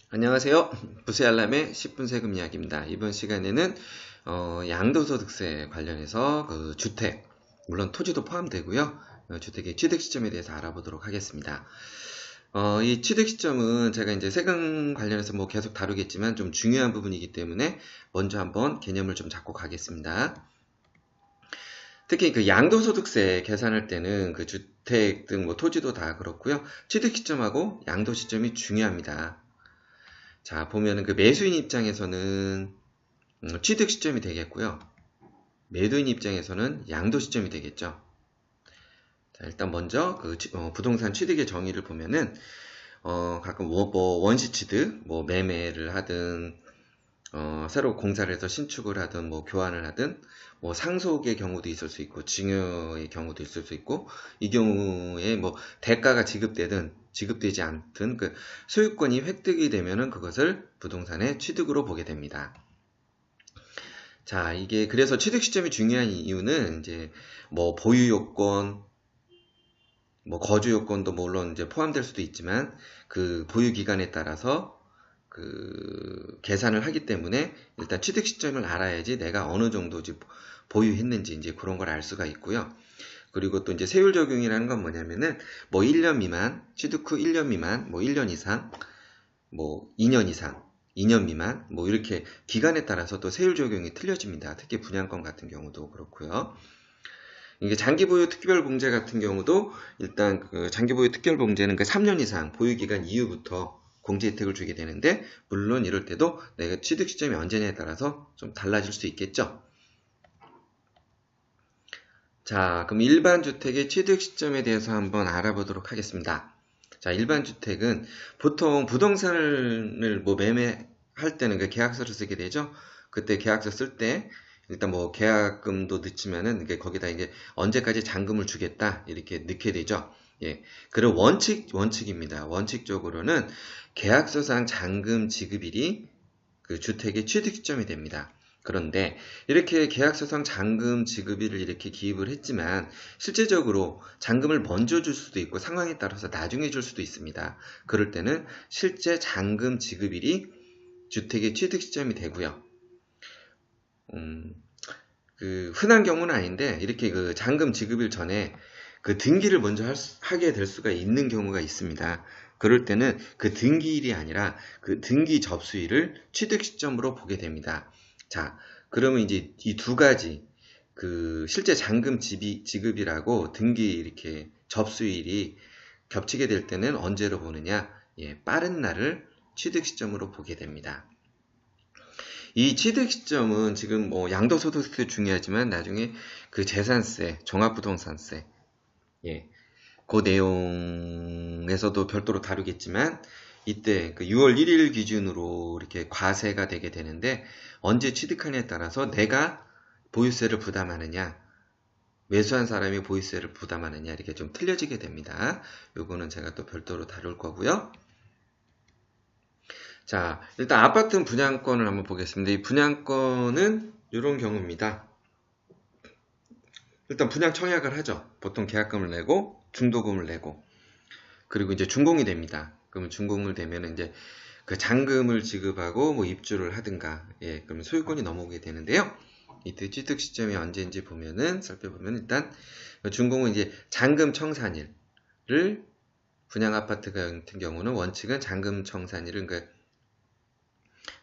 안녕하세요. 부세알람의 10분 세금 이야기입니다. 이번 시간에는 양도소득세 관련해서 그 주택, 물론 토지도 포함되고요. 주택의 취득 시점에 대해서 알아보도록 하겠습니다. 이 취득 시점은 제가 이제 세금 관련해서 뭐 계속 다루겠지만 좀 중요한 부분이기 때문에 먼저 한번 개념을 좀 잡고 가겠습니다. 특히 그 양도소득세 계산할 때는 그 주택 등 뭐 토지도 다 그렇고요. 취득 시점하고 양도 시점이 중요합니다. 자, 보면은 그 매수인 입장에서는 취득 시점이 되겠고요. 매도인 입장에서는 양도 시점이 되겠죠. 자, 일단 먼저 그 부동산 취득의 정의를 보면은 가끔 뭐 원시 취득, 뭐 매매를 하든 새로 공사를 해서 신축을 하든 뭐 교환을 하든 뭐 상속의 경우도 있을 수 있고 증여의 경우도 있을 수 있고 이 경우에 뭐 대가가 지급되든 지급되지 않든 그 소유권이 획득이 되면은 그것을 부동산의 취득으로 보게 됩니다. 자, 이게 그래서 취득 시점이 중요한 이유는 이제 뭐 보유 요건, 뭐 거주 요건도 물론 이제 포함될 수도 있지만 그 보유 기간에 따라서 그 계산을 하기 때문에 일단 취득 시점을 알아야지 내가 어느 정도 보유했는지 이제 그런 걸 알 수가 있고요. 그리고 또 이제 세율 적용이라는 건 뭐냐면은 뭐 1년 미만, 취득 후 1년 미만, 뭐 1년 이상, 뭐 2년 이상, 2년 미만, 뭐 이렇게 기간에 따라서 또 세율 적용이 틀려집니다. 특히 분양권 같은 경우도 그렇고요. 이게 장기보유 특별공제 같은 경우도 일단 그 장기보유 특별공제는 그 3년 이상 보유기간 이후부터 공제 혜택을 주게 되는데 물론 이럴 때도 내가 취득 시점이 언제냐에 따라서 좀 달라질 수 있겠죠. 자, 그럼 일반 주택의 취득 시점에 대해서 한번 알아보도록 하겠습니다. 자, 일반 주택은 보통 부동산을 뭐 매매할 때는 그 계약서를 쓰게 되죠. 그때 계약서 쓸 때 일단 뭐 계약금도 넣지만은 이게 거기다 이제 언제까지 잔금을 주겠다 이렇게 넣게 되죠. 예. 그리고 원칙입니다. 원칙적으로는 계약서상 잔금 지급일이 그 주택의 취득 시점이 됩니다. 그런데 이렇게 계약서상 잔금 지급일을 이렇게 기입을 했지만 실제적으로 잔금을 먼저 줄 수도 있고 상황에 따라서 나중에 줄 수도 있습니다. 그럴 때는 실제 잔금 지급일이 주택의 취득 시점이 되고요. 그 흔한 경우는 아닌데 이렇게 그 잔금 지급일 전에 그 등기를 먼저 하게 될 수가 있는 경우가 있습니다. 그럴 때는 그 등기일이 아니라 그 등기 접수일을 취득 시점으로 보게 됩니다. 자, 그러면 이제 이 두 가지 그 실제 잔금 지급이라고 등기 이렇게 접수일이 겹치게 될 때는 언제로 보느냐? 예, 빠른 날을 취득 시점으로 보게 됩니다. 이 취득 시점은 지금 뭐 양도소득세 중요하지만 나중에 그 재산세, 종합부동산세, 예, 그 내용에서도 별도로 다루겠지만 이때 그 6월 1일 기준으로 이렇게 과세가 되게 되는데 언제 취득하냐에 따라서 내가 보유세를 부담하느냐, 매수한 사람이 보유세를 부담하느냐 이렇게 좀 틀려지게 됩니다. 요거는 제가 또 별도로 다룰 거고요. 자, 일단 아파트 분양권을 한번 보겠습니다. 이 분양권은 이런 경우입니다. 일단 분양 청약을 하죠. 보통 계약금을 내고 중도금을 내고 그리고 이제 준공이 됩니다. 그러면 준공을 되면 이제 그 잔금을 지급하고 뭐 입주를 하든가 예, 그러면 소유권이 넘어오게 되는데요. 이때 취득 시점이 언제인지 보면은 살펴보면 일단 준공은 이제 잔금 청산일을 분양 아파트 같은 경우는 원칙은 잔금 청산일은 그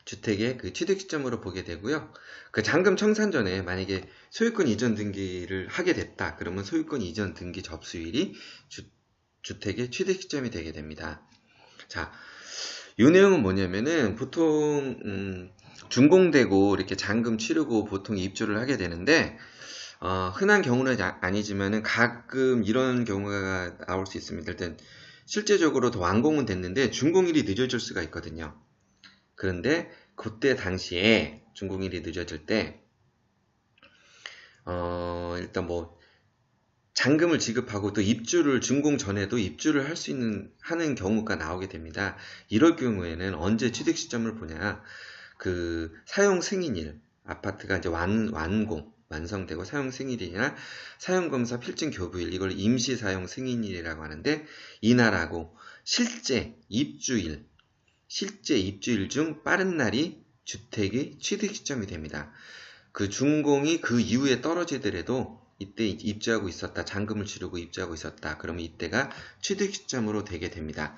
주택의 그 취득 시점으로 보게 되고요. 그 잔금 청산 전에 만약에 소유권 이전 등기를 하게 됐다. 그러면 소유권 이전 등기 접수일이 주택의 취득 시점이 되게 됩니다. 자, 이 내용은 뭐냐면은 보통 준공되고 이렇게 잔금 치르고 보통 입주를 하게 되는데 흔한 경우는 아니지만은 가끔 이런 경우가 나올 수 있습니다. 일단 실제적으로 더 완공은 됐는데 준공일이 늦어질 수가 있거든요. 그런데 그때 당시에 준공일이 늦어질 때 일단 뭐 잔금을 지급하고 또 입주를 준공 전에도 입주를 할 수 있는 하는 경우가 나오게 됩니다. 이럴 경우에는 언제 취득 시점을 보냐? 그 사용 승인일 아파트가 이제 완성되고 사용 승인일이나 사용검사 필증 교부일 이걸 임시 사용 승인일이라고 하는데 이날하고 실제 입주일 실제 입주일 중 빠른 날이 주택의 취득 시점이 됩니다. 그 준공이 그 이후에 떨어지더라도 이때 입주하고 있었다, 잔금을 치르고 입주하고 있었다, 그러면 이때가 취득 시점으로 되게 됩니다.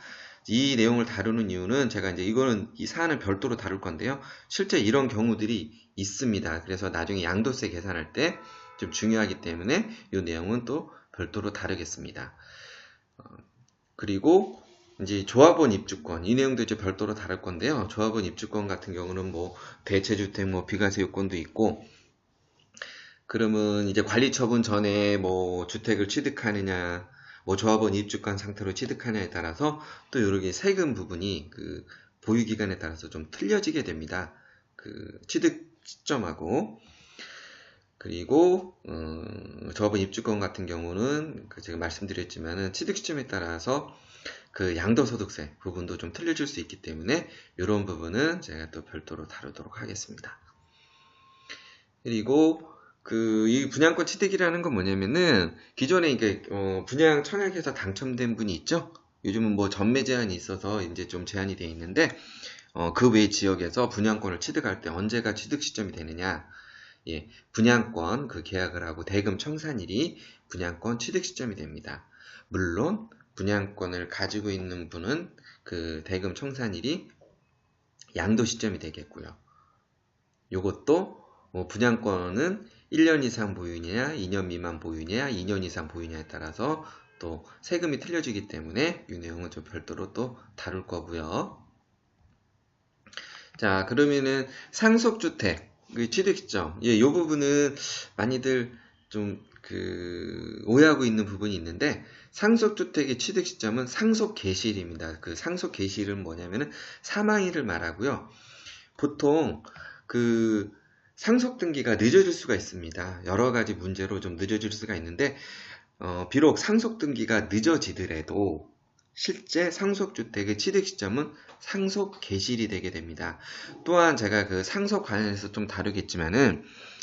이 내용을 다루는 이유는 제가 이제 이거는 이 사안을 별도로 다룰 건데요. 실제 이런 경우들이 있습니다. 그래서 나중에 양도세 계산할 때 좀 중요하기 때문에 이 내용은 또 별도로 다루겠습니다. 그리고 이제 조합원 입주권, 이 내용도 이제 별도로 다룰 건데요. 조합원 입주권 같은 경우는 뭐 대체주택, 뭐 비과세 요건도 있고, 그러면 이제 관리처분 전에 뭐 주택을 취득하느냐, 뭐 조합원 입주권 상태로 취득하느냐에 따라서 또 여러 개 세금 부분이 그 보유 기간에 따라서 좀 틀려지게 됩니다. 그 취득 시점하고. 그리고 조합원 입주권 같은 경우는 제가 말씀드렸지만은 취득 시점에 따라서 그 양도소득세 부분도 좀 틀려질 수 있기 때문에 이런 부분은 제가 또 별도로 다루도록 하겠습니다. 그리고 이 분양권 취득이라는 건 뭐냐면은 기존에 이게 분양 청약해서 당첨된 분이 있죠. 요즘은 뭐 전매 제한이 있어서 이제 좀 제한이 되어 있는데 그 외 지역에서 분양권을 취득할 때 언제가 취득 시점이 되느냐? 예, 분양권 그 계약을 하고 대금 청산일이 분양권 취득 시점이 됩니다. 물론 분양권을 가지고 있는 분은 그 대금 청산일이 양도 시점이 되겠고요. 요것도 분양권은 1년 이상 보유냐, 2년 미만 보유냐, 2년 이상 보유냐에 따라서 또 세금이 틀려지기 때문에 이 내용은 좀 별도로 또 다룰 거고요. 자, 그러면은 상속주택 취득 시점, 이 부분은 많이들 좀 오해하고 있는 부분이 있는데, 상속주택의 취득 시점은 상속 개시일입니다. 그 상속 개시일은 뭐냐면은 사망일을 말하고요. 보통 상속 등기가 늦어질 수가 있습니다. 여러 가지 문제로 좀 늦어질 수가 있는데, 비록 상속 등기가 늦어지더라도 실제 상속주택의 취득 시점은 상속 개시일이 되게 됩니다. 또한 제가 그 상속 관련해서 좀 다루겠지만은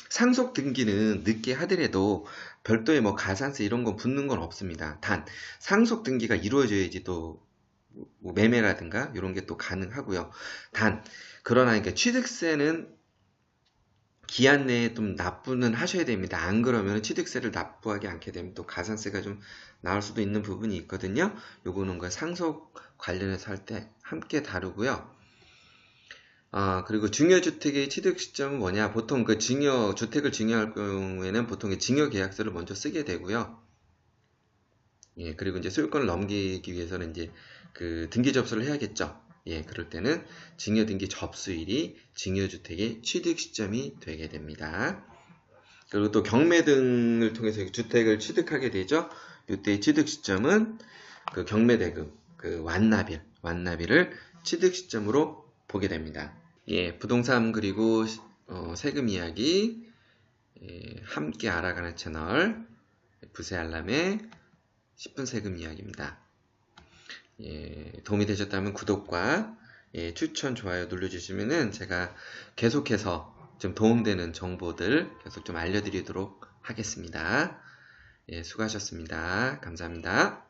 상속 등기는 늦게 하더라도 별도의 뭐 가산세 이런 거 붙는 건 없습니다. 단 상속 등기가 이루어져야지 또 뭐 매매라든가 이런 게 또 가능하고요. 단 그러나 이게 취득세는 기한 내에 좀 납부는 하셔야 됩니다. 안 그러면 취득세를 납부하지 않게 되면 또 가산세가 좀 나올 수도 있는 부분이 있거든요. 요거는 그 상속 관련해서 할 때 함께 다루고요. 그리고 증여주택의 취득 시점은 뭐냐? 보통 그 주택을 증여할 경우에는 보통 증여 계약서를 먼저 쓰게 되고요. 예, 그리고 이제 소유권을 넘기기 위해서는 이제 그 등기 접수를 해야겠죠. 예, 그럴 때는 증여등기 접수일이 증여주택의 취득 시점이 되게 됩니다. 그리고 또 경매 등을 통해서 주택을 취득하게 되죠. 이때 취득 시점은 그 경매대금, 그 완납일을 취득 시점으로 보게 됩니다. 예, 부동산 그리고 세금 이야기 함께 알아가는 채널 부세 알람의 10분 세금 이야기입니다. 예, 도움이 되셨다면 구독과 추천, 좋아요 눌러주시면은 제가 계속해서 좀 도움되는 정보들 계속 좀 알려드리도록 하겠습니다. 예, 수고하셨습니다. 감사합니다.